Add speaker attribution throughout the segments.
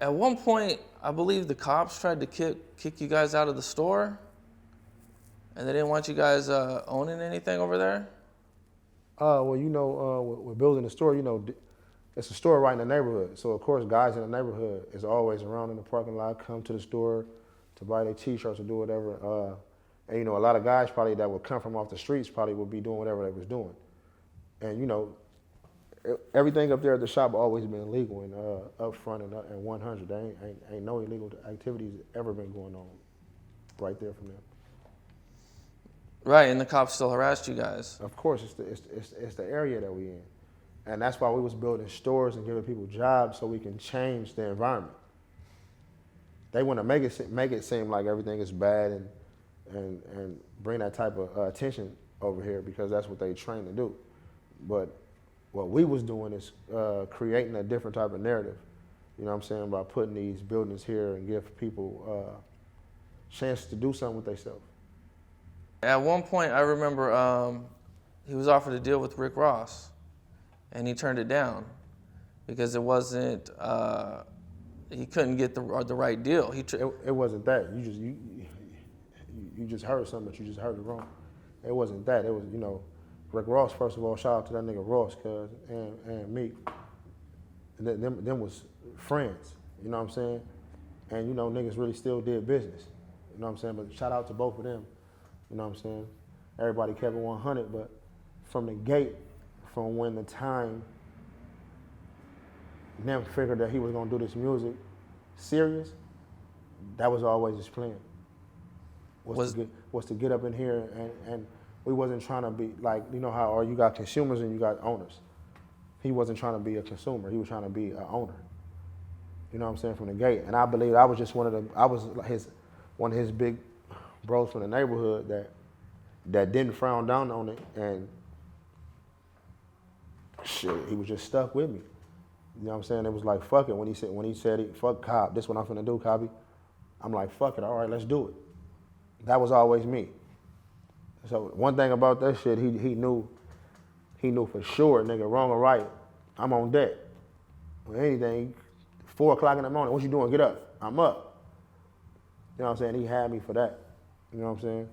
Speaker 1: At one point, I believe the cops tried to kick you guys out of the store, and they didn't want you guys owning anything over there?
Speaker 2: Well, we're building a store, it's a store right in the neighborhood. So, of course, guys in the neighborhood is always around in the parking lot, come to the store to buy their T-shirts or do whatever. And, a lot of guys probably that would come from off the streets probably would be doing whatever they was doing. And, everything up there at the shop always been legal and up front and 100. There ain't no illegal activities ever been going on right there from there.
Speaker 1: Right, and the cops still harassed you guys.
Speaker 2: Of course, it's the area that we in. And that's why we was building stores and giving people jobs so we can change the environment. They want to make it seem like everything is bad and bring that type of attention over here because that's what they trained to do. But what we was doing is creating a different type of narrative, you know what I'm saying, by putting these buildings here and give people a chance to do something with themselves.
Speaker 1: At one point, I remember he was offered a deal with Rick Ross, and he turned it down because it wasn't, he couldn't get the right deal.
Speaker 2: It wasn't that. You just heard something, but you just heard it wrong. It wasn't that. It was, Rick Ross, first of all, shout out to that nigga Ross, cuz, and me. And them was friends, you know what I'm saying? And, niggas really still did business, you know what I'm saying? But shout out to both of them, you know what I'm saying? Everybody kept it 100, but from the gate, from when the time Nim figured that he was gonna do this music serious, that was always his plan. Was to get up in here and we wasn't trying to be like, how you got consumers and you got owners. He wasn't trying to be a consumer, he was trying to be an owner. You know what I'm saying, from the gate. And I believe I was just one of his big bros from the neighborhood that didn't frown down on it, and shit, he was just stuck with me. You know what I'm saying? It was like, fuck it. When he said fuck Cobb, this what I'm finna do, Cobby. I'm like, fuck it, all right, let's do it. That was always me. So one thing about that shit, he knew for sure, nigga, wrong or right, I'm on deck. Or anything, 4 o'clock in the morning, what you doing? Get up. I'm up. You know what I'm saying? He had me for that. You know what I'm saying?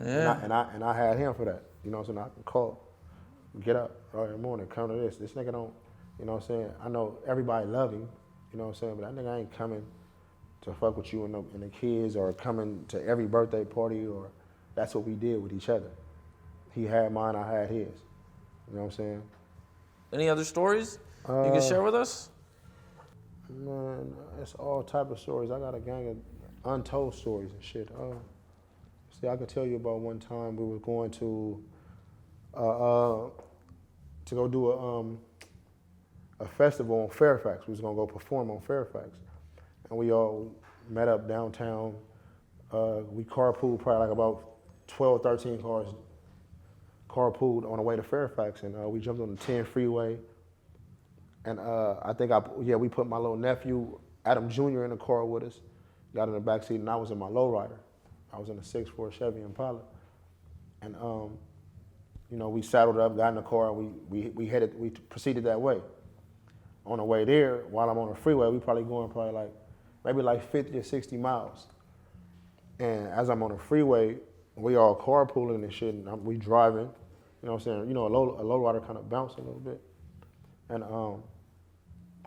Speaker 1: Yeah.
Speaker 2: And I had him for that. You know what I'm saying? I can call, get up early in the morning, come to this. This nigga don't, you know what I'm saying? I know everybody love him, you know what I'm saying? But that nigga ain't coming to fuck with you and the kids or coming to every birthday party, or that's what we did with each other. He had mine, I had his. You know what I'm saying?
Speaker 1: Any other stories you can share with us?
Speaker 2: Man, it's all type of stories. I got a gang of untold stories and shit. See, I could tell you about one time we were going to go do a festival on Fairfax. We was gonna go perform on Fairfax, and we all met up downtown. We carpooled, probably like about 12, 13 cars. Carpooled on the way to Fairfax, and we jumped on the 10 freeway. And I think we put my little nephew Adam Jr. in the car with us. Got in the back seat, and I was in my lowrider. I was in a 6'4" Chevy Impala, and we saddled up, got in the car, and we proceeded that way. On the way there, while I'm on the freeway, we probably going maybe 50 or 60 miles. And as I'm on the freeway, we all carpooling and shit, and we driving. You know what I'm saying? A lowrider kind of bounced a little bit, and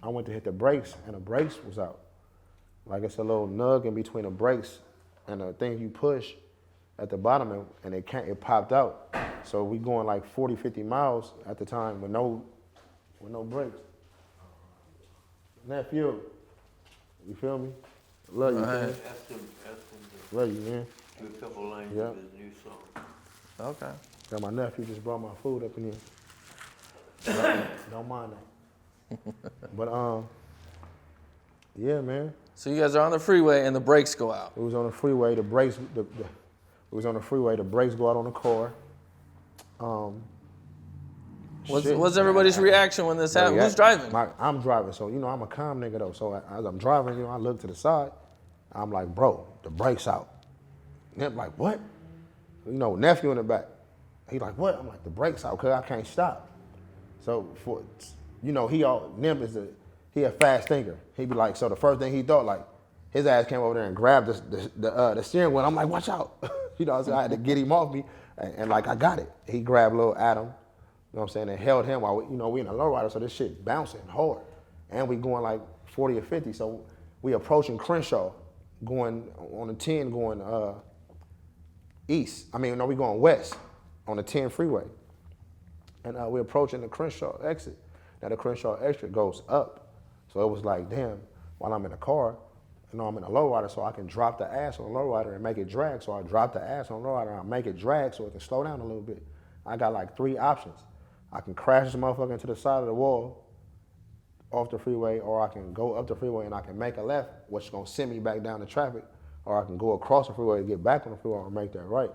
Speaker 2: I went to hit the brakes, and the brakes was out. Like it's a little nug in between the brakes and the thing you push at the bottom, and it popped out. So we going 40, 50 miles at the time with no brakes. Nephew, you feel me? Love you, man.
Speaker 3: Ask them
Speaker 2: Love you, man.
Speaker 3: to do a couple lines
Speaker 2: Yep.
Speaker 3: of his new song.
Speaker 1: Okay.
Speaker 2: Got my nephew just brought my food up in here. Don't mind that. But yeah, man.
Speaker 1: So you guys are on the freeway and the brakes go out.
Speaker 2: It was on the freeway. The brakes. It was on the freeway. The brakes go out on the car.
Speaker 1: What's everybody's reaction when this happened? Who's driving?
Speaker 2: I'm driving, so I'm a calm nigga though. So as I'm driving, I look to the side. I'm like, bro, the brakes out. Nip like, what? Nephew in the back. He like, what? I'm like, the brakes out, cause I can't stop. So Nim he a fast thinker. He'd be like, so the first thing he thought, like, his ass came over there and grabbed the steering wheel. I'm like, watch out. You know what I'm saying? I had to get him off me, and like, I got it. He grabbed little Adam, you know what I'm saying, and held him while we in a lowrider, so this shit bouncing hard. And we going like 40 or 50, so we approaching Crenshaw, going on the 10, going east. We going west on the 10 freeway. And we're approaching the Crenshaw exit. Now the Crenshaw exit goes up. So it was like, damn, while I'm in the car, I'm in a lowrider, so I can drop the ass on the lowrider and make it drag. So I drop the ass on the lowrider and I make it drag so it can slow down a little bit. I got like 3 options. I can crash this motherfucker into the side of the wall off the freeway, or I can go up the freeway and I can make a left, which is gonna send me back down the traffic, or I can go across the freeway to get back on the freeway or make that right.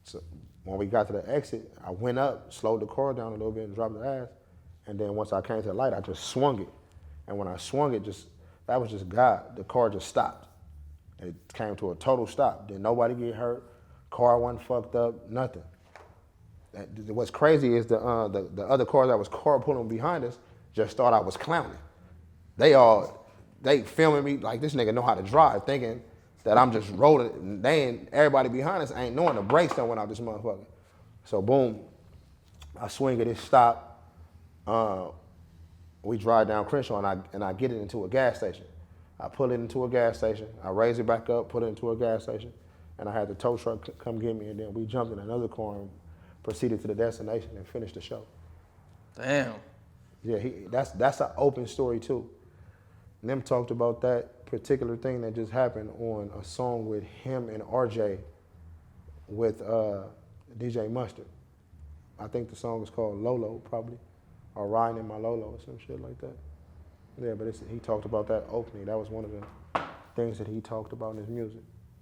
Speaker 2: So when we got to the exit, I went up, slowed the car down a little bit and dropped the ass. And then once I came to the light, I just swung it. And when I swung it, that was just God. The car just stopped. It came to a total stop. Didn't nobody get hurt. Car wasn't fucked up, nothing. What's crazy is the other cars that was carpooling behind us just thought I was clowning. They filming me like this nigga know how to drive, thinking that I'm just rolling. Everybody behind us ain't knowing the brakes done went out this motherfucker. So boom, I swing it, it stopped. We drive down Crenshaw and I get it into a gas station. I put it into a gas station. I raise it back up, put it into a gas station, and I had the tow truck come get me, and then we jumped in another car and proceeded to the destination and finished the show.
Speaker 1: Damn.
Speaker 2: Yeah, that's an open story too. Nim talked about that particular thing that just happened on a song with him and RJ with DJ Mustard. I think the song is called Lolo, probably, or Riding in My Lolo or some shit like that. Yeah, but he talked about that opening. That was one of the things that he talked about in his music.